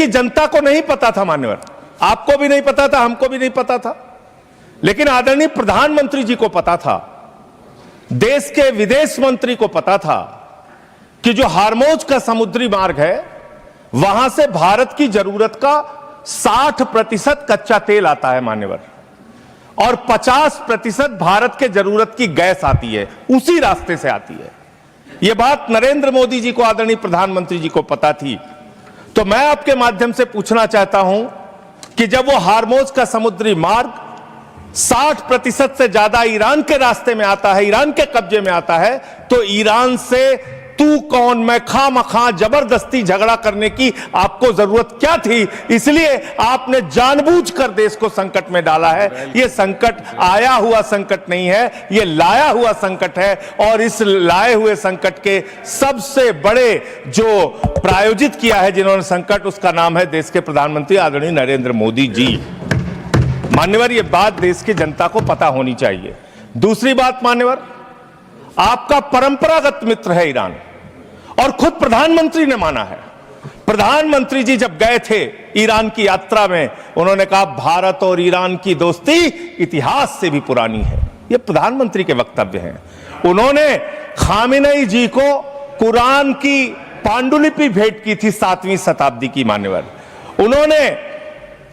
की जनता को नहीं पता था मान्यवर, आपको भी नहीं पता था, हमको भी नहीं पता था, लेकिन आदरणीय प्रधानमंत्री जी को पता था, देश के विदेश मंत्री को पता था कि जो हार्मोज का समुद्री मार्ग है वहां से भारत की जरूरत का 60% कच्चा तेल आता है मान्यवर, और 50% भारत के जरूरत की गैस आती है, उसी रास्ते से आती है। यह बात नरेंद्र मोदी जी को, आदरणीय प्रधानमंत्री जी को पता थी। तो मैं आपके माध्यम से पूछना चाहता हूं कि जब वो हार्मोज का समुद्री मार्ग 60% से ज्यादा ईरान के रास्ते में आता है, ईरान के कब्जे में आता है, तो ईरान से तू कौन मैं खामखा जबरदस्ती झगड़ा करने की आपको जरूरत क्या थी? इसलिए आपने जानबूझकर देश को संकट में डाला है। यह संकट आया हुआ संकट नहीं है, यह लाया हुआ संकट है, और इस लाए हुए संकट के सबसे बड़े जो प्रायोजित किया है जिन्होंने संकट, उसका नाम है देश के प्रधानमंत्री आदरणीय नरेंद्र मोदी जी। मान्यवर, यह बात देश की जनता को पता होनी चाहिए। दूसरी बात मान्यवर, आपका परंपरागत मित्र है ईरान, और खुद प्रधानमंत्री ने माना है। प्रधानमंत्री जी जब गए थे ईरान की यात्रा में, उन्होंने कहा भारत और ईरान की दोस्ती इतिहास से भी पुरानी है। यह प्रधानमंत्री के वक्तव्य हैं। उन्होंने खामेनेई जी को कुरान की पांडुलिपि भेंट की थी 7वीं शताब्दी की मान्यवर। उन्होंने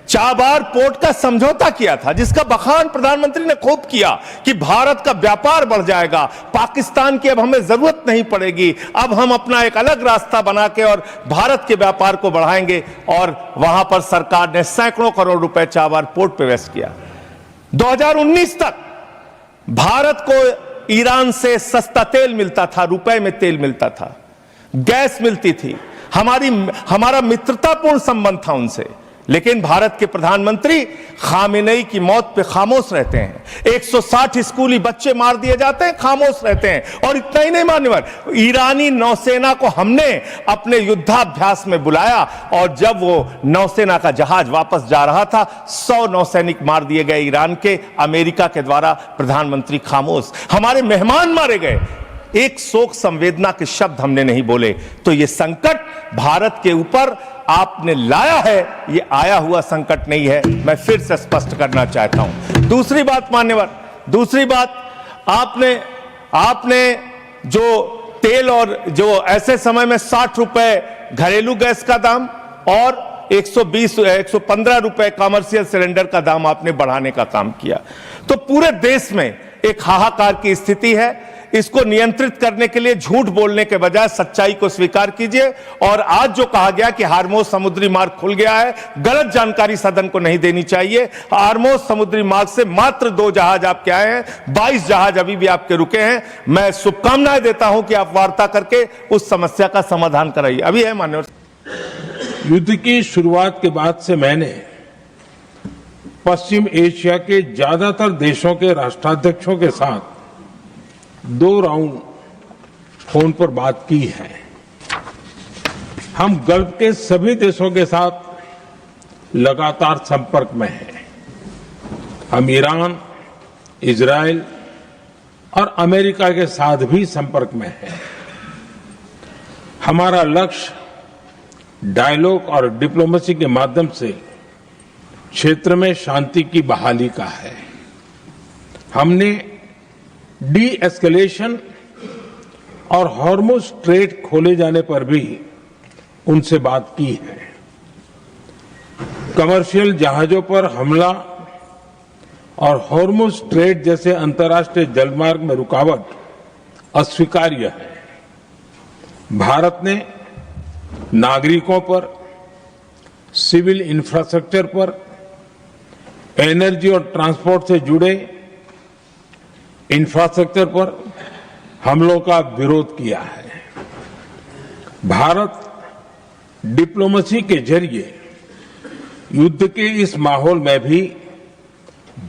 चाबार पोर्ट का समझौता किया था, जिसका बखान प्रधानमंत्री ने खूब किया कि भारत का व्यापार बढ़ जाएगा, पाकिस्तान की अब हमें जरूरत नहीं पड़ेगी, अब हम अपना एक अलग रास्ता बना के और भारत के व्यापार को बढ़ाएंगे। और वहां पर सरकार ने सैकड़ों करोड़ रुपए चाबार पोर्ट पे वेस्ट किया। 2019 तक भारत को ईरान से सस्ता तेल मिलता था, रुपए में तेल मिलता था, गैस मिलती थी, हमारा मित्रतापूर्ण संबंध था उनसे। लेकिन भारत के प्रधानमंत्री खामेनेई की मौत पे खामोश रहते हैं। 160 स्कूली बच्चे मार दिए जाते हैं, खामोश रहते हैं। और इतना ही नहीं मान्यवर, ईरानी नौसेना को हमने अपने युद्धाभ्यास में बुलाया, और जब वो नौसेना का जहाज वापस जा रहा था, 100 नौसैनिक मार दिए गए ईरान के, अमेरिका के द्वारा। प्रधानमंत्री खामोश। हमारे मेहमान मारे गए, एक शोक संवेदना के शब्द हमने नहीं बोले। तो ये संकट भारत के ऊपर आपने लाया है, ये आया हुआ संकट नहीं है, मैं फिर से स्पष्ट करना चाहता हूं। दूसरी बात मान्यवर, दूसरी बात, आपने जो तेल और जो ऐसे समय में 60 रुपए घरेलू गैस का दाम और 115 रुपए कमर्शियल सिलेंडर का दाम आपने बढ़ाने का काम किया, तो पूरे देश में एक हाहाकार की स्थिति है। इसको नियंत्रित करने के लिए झूठ बोलने के बजाय सच्चाई को स्वीकार कीजिए। और आज जो कहा गया कि हार्मोज समुद्री मार्ग खुल गया है, गलत जानकारी सदन को नहीं देनी चाहिए। हार्मोज समुद्री मार्ग से मात्र 2 जहाज आपके आए हैं, 22 जहाज अभी भी आपके रुके हैं। मैं शुभकामनाएं देता हूं कि आप वार्ता करके उस समस्या का समाधान कराइए। अभी है माननीय। युद्ध की शुरुआत के बाद से मैंने पश्चिम एशिया के ज्यादातर देशों के राष्ट्राध्यक्षों के साथ 2 राउंड फोन पर बात की है। हम गल्फ के सभी देशों के साथ लगातार संपर्क में हैं। हम ईरान, इजराइल और अमेरिका के साथ भी संपर्क में हैं। हमारा लक्ष्य डायलॉग और डिप्लोमेसी के माध्यम से क्षेत्र में शांति की बहाली का है। हमने डी एस्केलेशन और हॉर्मुज स्ट्रेट खोले जाने पर भी उनसे बात की है। कमर्शियल जहाजों पर हमला और हॉर्मुज स्ट्रेट जैसे अंतर्राष्ट्रीय जलमार्ग में रुकावट अस्वीकार्य है। भारत ने नागरिकों पर, सिविल इंफ्रास्ट्रक्चर पर, एनर्जी और ट्रांसपोर्ट से जुड़े इंफ्रास्ट्रक्चर पर हमलों का विरोध किया है। भारत डिप्लोमेसी के जरिए युद्ध के इस माहौल में भी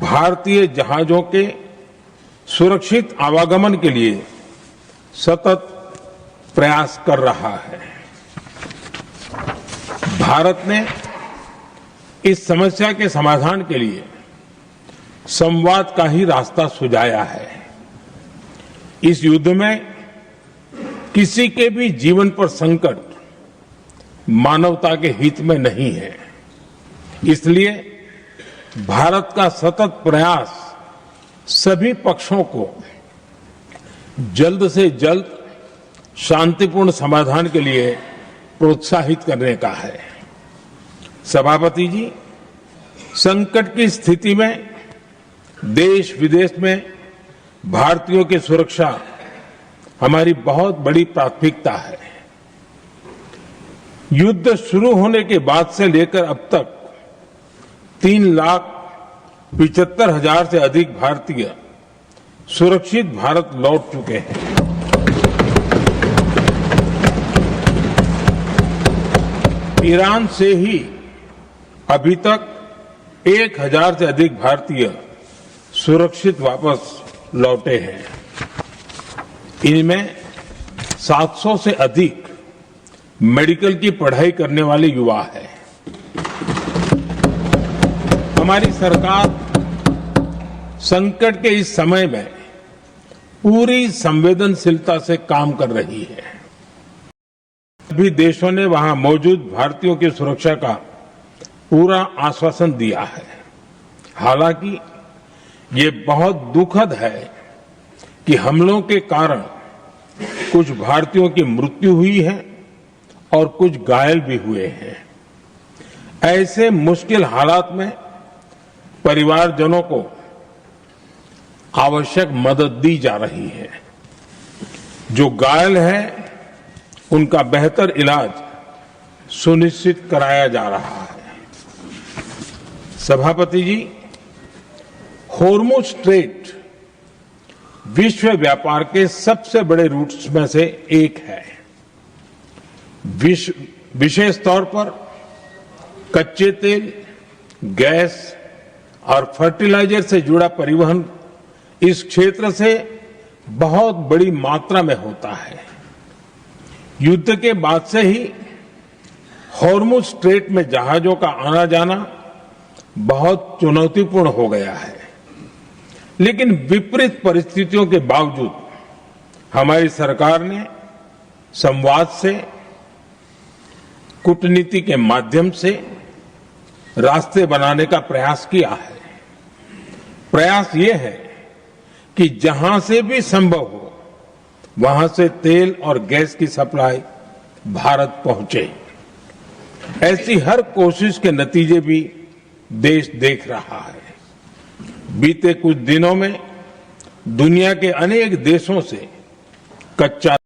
भारतीय जहाजों के सुरक्षित आवागमन के लिए सतत प्रयास कर रहा है। भारत ने इस समस्या के समाधान के लिए संवाद का ही रास्ता सुझाया है। इस युद्ध में किसी के भी जीवन पर संकट मानवता के हित में नहीं है। इसलिए भारत का सतत प्रयास सभी पक्षों को जल्द से जल्द शांतिपूर्ण समाधान के लिए प्रोत्साहित करने का है। सभापति जी, संकट की स्थिति में देश विदेश में भारतीयों की सुरक्षा हमारी बहुत बड़ी प्राथमिकता है। युद्ध शुरू होने के बाद से लेकर अब तक 3,75,000 से अधिक भारतीय सुरक्षित भारत लौट चुके हैं। ईरान से ही अभी तक 1,000 से अधिक भारतीय सुरक्षित वापस लौटे हैं। इनमें 700 से अधिक मेडिकल की पढ़ाई करने वाले युवा हैं। हमारी सरकार संकट के इस समय में पूरी संवेदनशीलता से काम कर रही है। सभी देशों ने वहां मौजूद भारतीयों की सुरक्षा का पूरा आश्वासन दिया है। हालांकि ये बहुत दुखद है कि हमलों के कारण कुछ भारतीयों की मृत्यु हुई है और कुछ घायल भी हुए हैं। ऐसे मुश्किल हालात में परिवारजनों को आवश्यक मदद दी जा रही है। जो घायल हैं उनका बेहतर इलाज सुनिश्चित कराया जा रहा है। सभापति जी, होर्मुज स्ट्रेट विश्व व्यापार के सबसे बड़े रूट्स में से एक है। विशेष तौर पर कच्चे तेल, गैस और फर्टिलाइजर से जुड़ा परिवहन इस क्षेत्र से बहुत बड़ी मात्रा में होता है। युद्ध के बाद से ही होर्मुज स्ट्रेट में जहाजों का आना जाना बहुत चुनौतीपूर्ण हो गया है। लेकिन विपरीत परिस्थितियों के बावजूद हमारी सरकार ने संवाद से, कूटनीति के माध्यम से रास्ते बनाने का प्रयास किया है। प्रयास ये है कि जहां से भी संभव हो वहां से तेल और गैस की सप्लाई भारत पहुंचे। ऐसी हर कोशिश के नतीजे भी देश देख रहा है। बीते कुछ दिनों में दुनिया के अनेक देशों से कच्चा